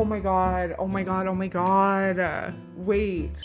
Oh my god. Oh my god. Oh my god. Wait.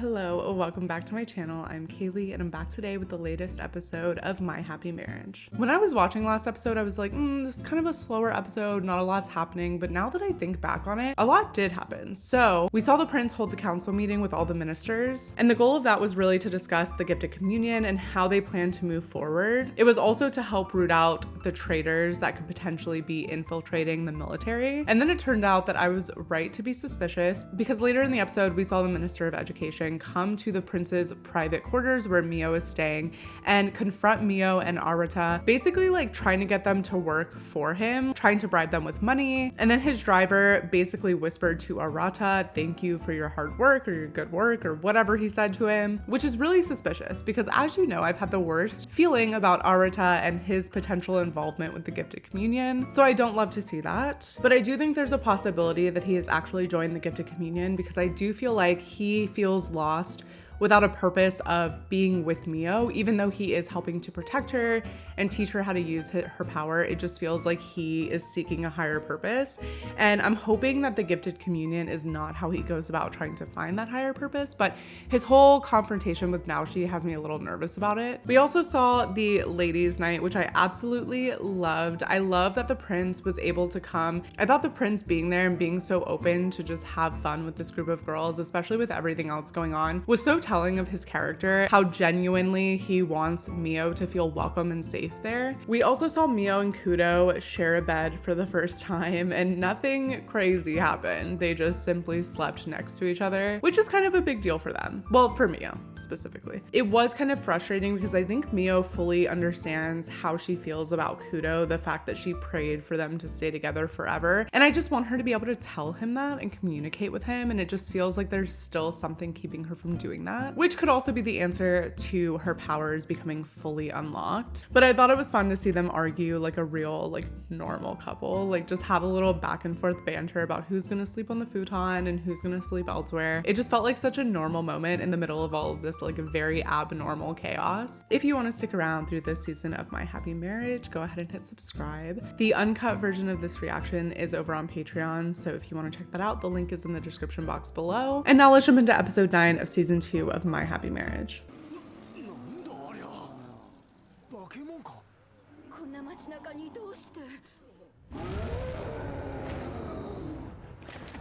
Hello, welcome back to my channel. I'm Kaylee and I'm back today with the latest episode of My Happy Marriage. When I was watching last episode, I was like, this is kind of a slower episode, not a lot's happening, but now that I think back on it, a lot did happen. So we saw the prince hold the council meeting with all the ministers, and the goal of that was really to discuss the gifted communion and how they plan to move forward. It was also to help root out the traitors that could potentially be infiltrating the military. And then it turned out that I was right to be suspicious, because later in the episode, we saw the Minister of Education come to the prince's private quarters where Mio is staying and confront Mio and ARATA, basically like trying to get them to work for him, trying to bribe them with money. And then his driver basically whispered to ARATA, "Thank you for your hard work," or "your good work," or whatever he said to him, which is really suspicious because, as you know, I've had the worst feeling about ARATA and his potential involvement with the gifted communion. So I don't love to see that. But I do think there's a possibility that he has actually joined the gifted communion, because I do feel like he feels lost without a purpose of being with Mio, even though he is helping to protect her and teach her how to use her power. It just feels like he is seeking a higher purpose. And I'm hoping that the gifted communion is not how he goes about trying to find that higher purpose, but his whole confrontation with Naoshi has me a little nervous about it. We also saw the ladies' night, which I absolutely loved. I love that the prince was able to come. I thought the prince being there and being so open to just have fun with this group of girls, especially with everything else going on, was so telling of his character, how genuinely he wants Mio to feel welcome and safe there. We also saw Mio and Kudo share a bed for the first time, and nothing crazy happened. They just simply slept next to each other, which is kind of a big deal for them. Well, for Mio specifically. It was kind of frustrating because I think Mio fully understands how she feels about Kudo, the fact that she prayed for them to stay together forever. And I just want her to be able to tell him that and communicate with him, and it just feels like there's still something keeping her from doing that, which could also be the answer to her powers becoming fully unlocked. But I thought it was fun to see them argue like a real, like, normal couple, like just have a little back and forth banter about who's gonna sleep on the futon and who's gonna sleep elsewhere. It just felt like such a normal moment in the middle of all of this like very abnormal chaos. If you want to stick around through this season of My Happy Marriage, go ahead and hit subscribe. The uncut version of this reaction is over on Patreon, so if you want to check that out, the link is in the description box below. And now let's jump into episode 9 of season 2 of My Happy Marriage.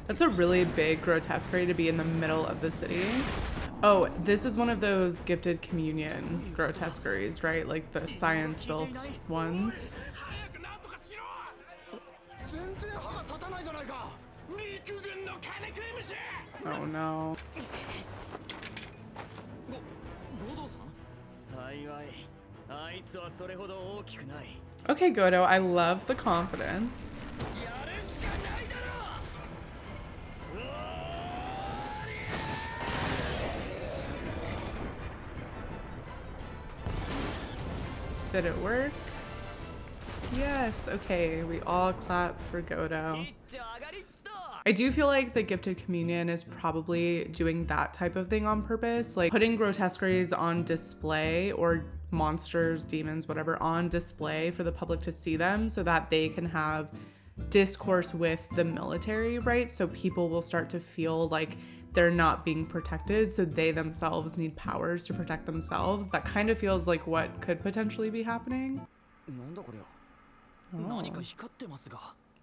That's a really big grotesquerie to be in the middle of the city. Oh, this is one of those gifted communion grotesqueries, right? Like the science-built ones. Oh no. Okay, Godo, I love the confidence. Did it work? Yes, okay, we all clap for Godo. I do feel like the gifted communion is probably doing that type of thing on purpose, like putting grotesqueries on display, or monsters, demons, whatever, on display for the public to see them so that they can have discourse with the military, right? So people will start to feel like they're not being protected, so they themselves need powers to protect themselves. That kind of feels like what could potentially be happening. Oh.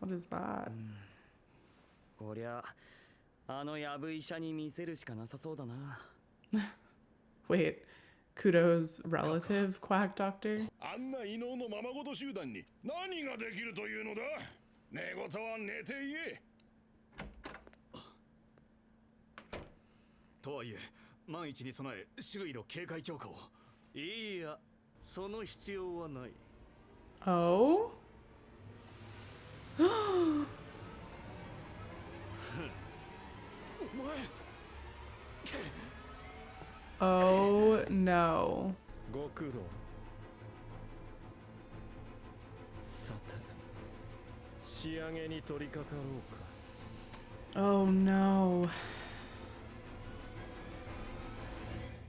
What is that? Wait, Kudo's relative quack doctor? Oh? Oh no. Oh no.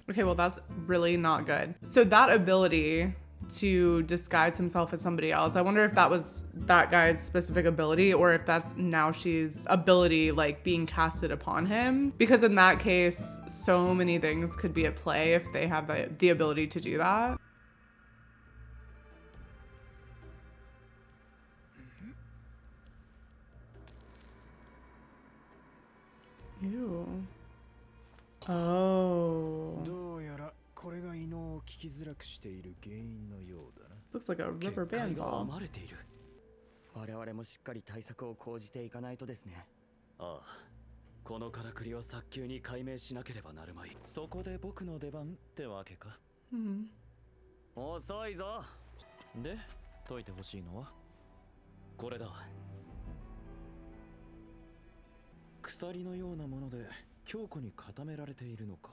Okay, well that's really not good. So that ability to disguise himself as somebody else. I wonder if that was that guy's specific ability or if that's now she's ability like being casted upon him. Because in that case, so many things could be at play if they have the ability to do that. Ew. Oh. Looks like a rubber band ball. 我々もしっかり対策を講じていかないとですね。ああ、このからくりを早急に解明しなければなるまい。そこで僕の出番ってわけか。遅いぞ。で、解いてほしいのはこれだ。鎖のようなもので強固に固められているのか。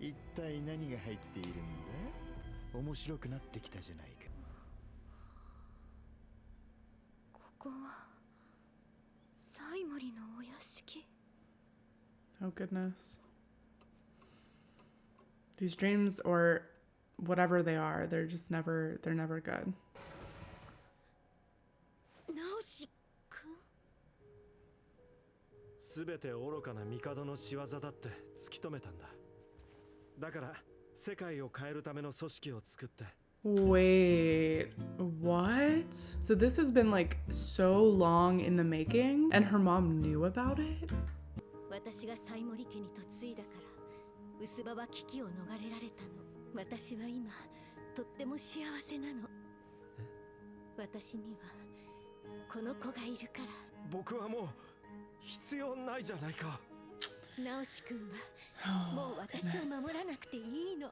一体何が入っているんだ？面白くなってきたじゃないか。ここはサイモリのお屋敷。Oh goodness. These dreams or whatever they are, they're never good. ナオシ君。すべて愚かな帝の仕業だって突き止めたんだ。だから世界を変えるための組織を作って。Wait, what? So this has been like so long in the making and her mom knew about it? 私がサイモリ家に嫁いだから薄葉は危機を逃れられたの。私は今とっても幸せなの。私にはこの子がいるから。僕はもう必要ないじゃないか。ナオシ君はもう私を守らなくていいの。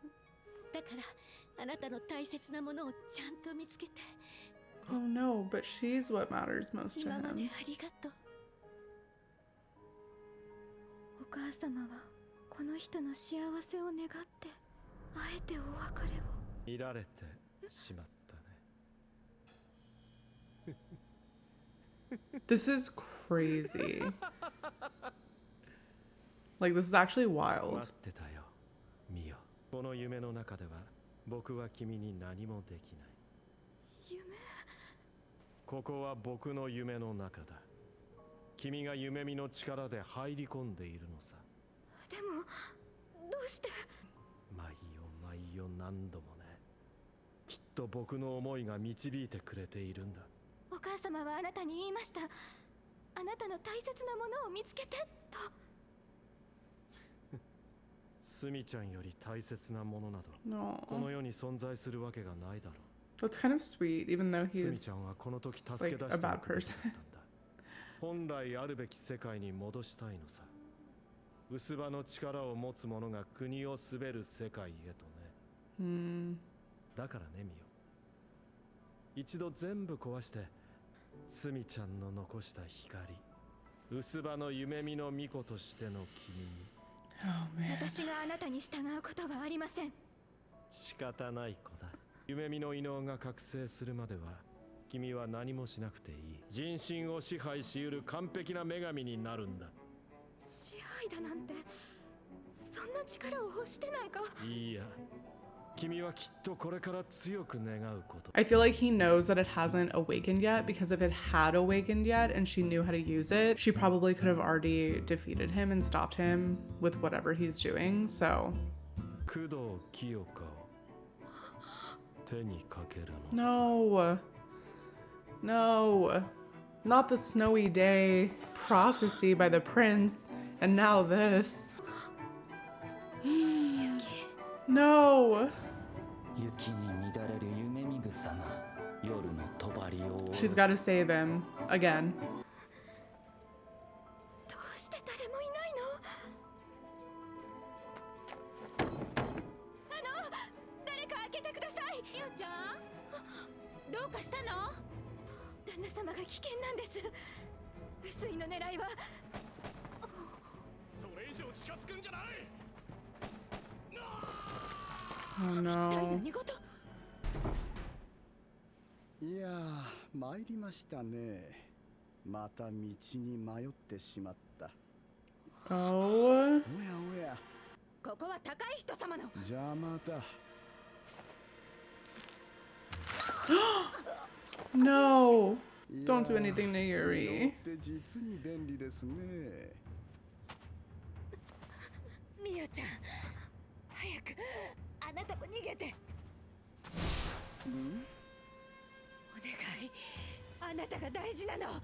だからあなたの大切なものをちゃんと見つけて。Oh no, but she's what matters most to 今まで him. ありがとう。お母様はこの人の幸せを願ってあえてお別れを。見られてしまったね。This is crazy. Like this is actually wild. 待ってたよ、ミオ。この夢の中では僕は君に何もできない。夢？ここは僕の夢の中だ。君が夢見の力で入り込んでいるのさ。でもどうして？毎夜何度もね。きっと僕の思いが導いてくれているんだ。お母様はあなたに言いました。あなたの大切なものを見つけてと。スミちゃんより大切なものなど No. この世に存在するわけがないだろう。 That's kind of sweet, even though スミ he's ちゃんはこの時助け出 like して a bad くれ person. たんだ。本来あるべき世界に戻したいのさ。薄葉の力を持つ者が国を滑る世界へとね。だからね、ミオ。一度全部壊してスミちゃんの残した光、薄葉の夢見の巫女としての君に。Oh man. 私があなたに従うことはありません。仕方ない子だ。夢見の異能が覚醒するまでは君は何もしなくていい。人心を支配し得る完璧な女神になるんだ。支配だなんてそんな力を欲してなんか。いいや、君はきっとこれから強く願うこと。 I feel like he knows that it hasn't awakened yet because if it had awakened yet and she knew how to use it, she probably could have already defeated him and stopped him with whatever he's doing. So 工藤清香を手にかけるの。 no, no, not the snowy day prophecy by the prince and now this. No. 雪に乱れる夢見草が夜の帳を下ろす。 She's got to save him again. どうして誰もいないの？誰か開けてください。ゆうちゃん、どうかしたの？旦那様が危険なんです。薄いの狙いは。それ以上近づくんじゃない。 Oh 一体 no. 何事？いやー、参りましたね。また道に迷ってしまった。Oh. おやおや、ここは高い人様の。邪魔だ。No. Don't do anything to Yuri. って実に便利ですね。ミオちゃん、早くあなたも逃げて。お願い、あなたが大事なの。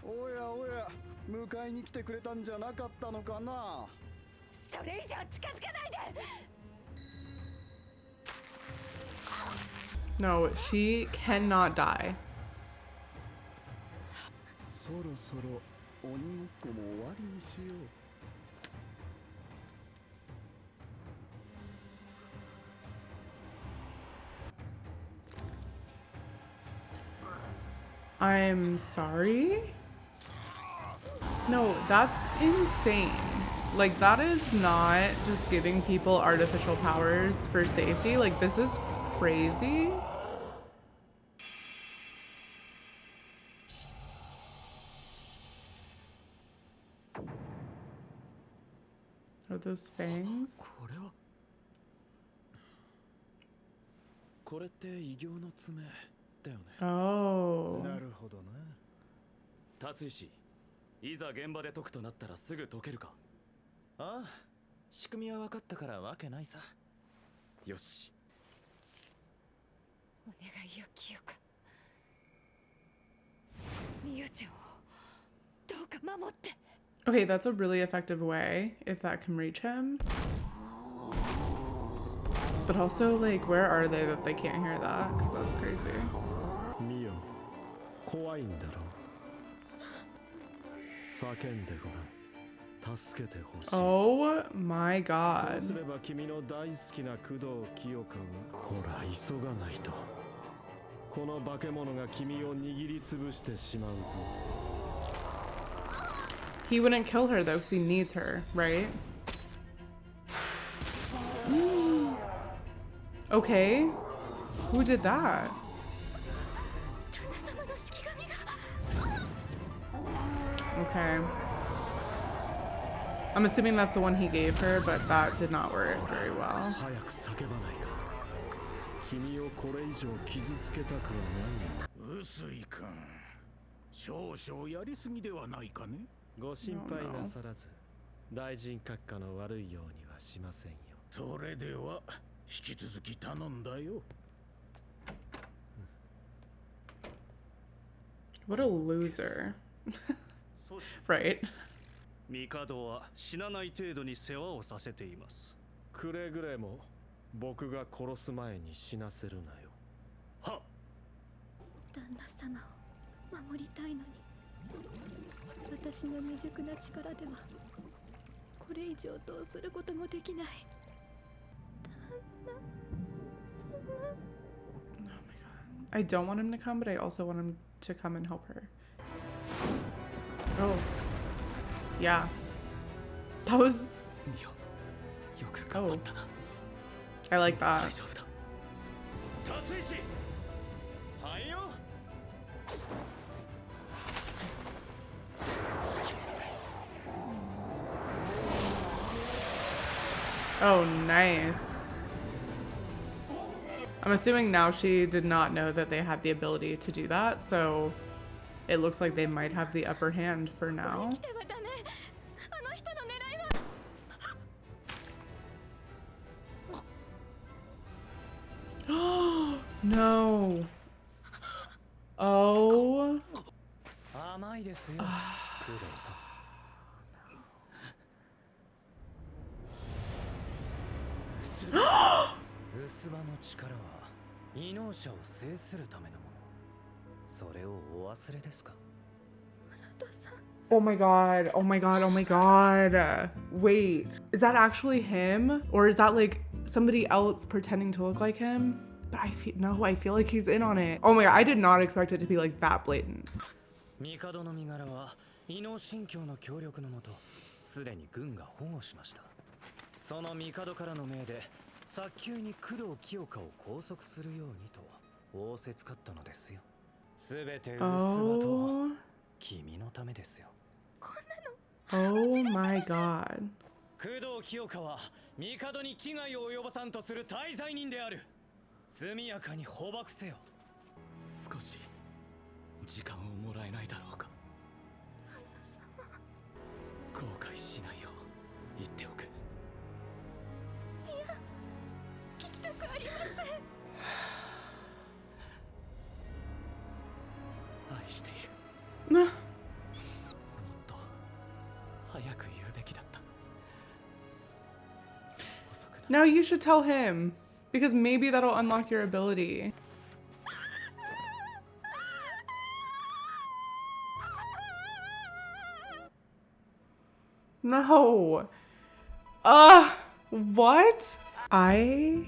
おやおや、迎えに来てくれたんじゃなかったのかな。それ以上近づかないで。 No, she cannot die. そろそろ鬼ごっこも終わりにしよう。I'm sorry? No, that's insane. Like, that is not just giving people artificial powers for safety. Like, this is crazy. Are those fangs? これって異形の爪だよね。 Oh. なるほどな。達石、いざ現場で解くとなったらすぐ解けるか。ああ、仕組みは分かったからわけないさ。よし。お願いよ、清香。ミオちゃんをどうか守って。 Okay, that's a really effective way if that can reach him. But also, like, where are they that they can't hear that? Because that's crazy. ミオ、怖いんだろう。叫んでごらん。助けてほしい。Oh my そう god. すれば君の大好きな工藤清香はほら急がないとこの化け物が君を握りつぶしてしまうぞ。 He wouldn't kill her though, because he needs her, right? Okay. Who did that? Okay. I'm assuming that's the one he gave her, but that did not work very well. 早く叫ばないか。君をこれ以上傷つけたくはない。臼井君、少々やりすぎではないかね。ご心配なさらず、大臣閣下の悪いようにはしませんよ。それでは引き続き頼んだよ。What a loser. Right. 帝は死なない程度に世話をさせています。くれぐれも僕が殺す前に死なせるなよ。はっ。旦那様を守りたいのに、私の未熟な力ではこれ以上どうすることもできない。旦那様。 Oh my god. I don't want him to come, but I also want him to come and help her. Oh. Yeah. That was... Oh. I like that. 達石、はいよ。 Oh, nice. I'm assuming now she did not know that they had the ability to do that, so it looks like they might have the upper hand for now. No. Oh. 甘いですよ、工藤さん。薄葉の力は異能者を制するためのもの。それをお忘れですか？ Oh my god. Oh my god. Oh my god. Wait. Is that actually him? Or is that like somebody else pretending to look like him? But I feel like he's in on it. Oh my god. I did not expect it to be like that blatant. 帝の身柄は異能神教の協力のもとすでに軍が保護しました。その帝からの命で早急に工藤清香を拘束するようにと仰せつかったのですよ。すべて薄葉と君のためですよ。Oh my god. 工藤清香は帝に危害を及ぼさんとする大罪人である。速やかに捕獲せよ。少し時間をもらえないだろうか。後悔しないよう言っておく。聞きたくありません。愛している。 Nah. もっと早く言うべきだった。遅くな Now you should tell him, because maybe that'll unlock your ability. No. What? I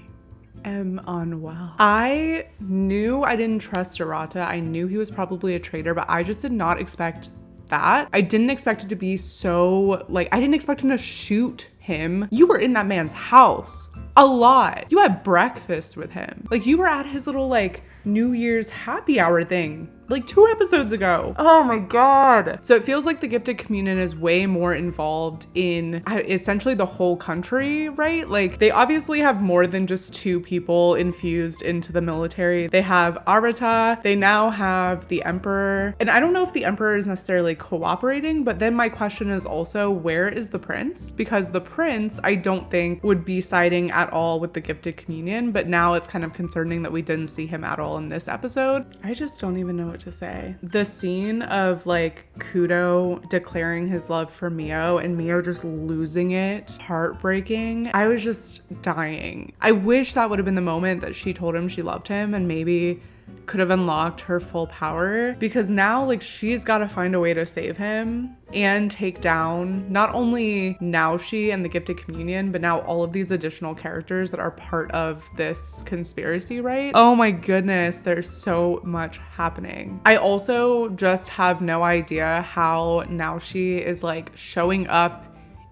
am unwell. I knew I didn't trust ARATA. I knew he was probably a traitor, but I just did not expect that. I didn't expect it to be so, like, I didn't expect him to shoot him. You were in that man's house a lot. You had breakfast with him. Like, you were at his little, like, New Year's happy hour thing like 2 episodes ago. Oh my God. So it feels like the gifted communion is way more involved in essentially the whole country, right? Like they obviously have more than just 2 people infused into the military. They have ARATA, they now have the Emperor. And I don't know if the Emperor is necessarily cooperating, but then my question is also, where is the Prince? Because the Prince, I don't think would be siding at all with the gifted communion, but now it's kind of concerning that we didn't see him at all in this episode. I just don't even know what to say. The scene of like Kudo declaring his love for Mio and Mio just losing it, heartbreaking. I was just dying. I wish that would have been the moment that she told him she loved him and maybe could have unlocked her full power, because now like she's got to find a way to save him and take down not only Naoshi and the gifted communion, but now all of these additional characters that are part of this conspiracy, right? Oh my goodness, there's so much happening. I also just have no idea how Naoshi is like showing up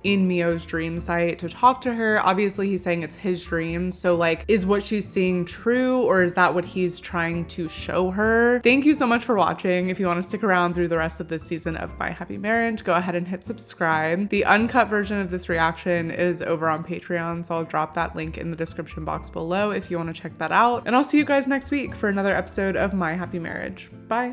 in Mio's dream site to talk to her. Obviously he's saying it's his dream, so like is what she's seeing true, or is that what he's trying to show her? Thank you so much for watching. If you want to stick around through the rest of this season of My Happy Marriage, go ahead and hit subscribe. The uncut version of this reaction is over on Patreon, so I'll drop that link in the description box below if you want to check that out. And I'll see you guys next week for another episode of My Happy Marriage. Bye.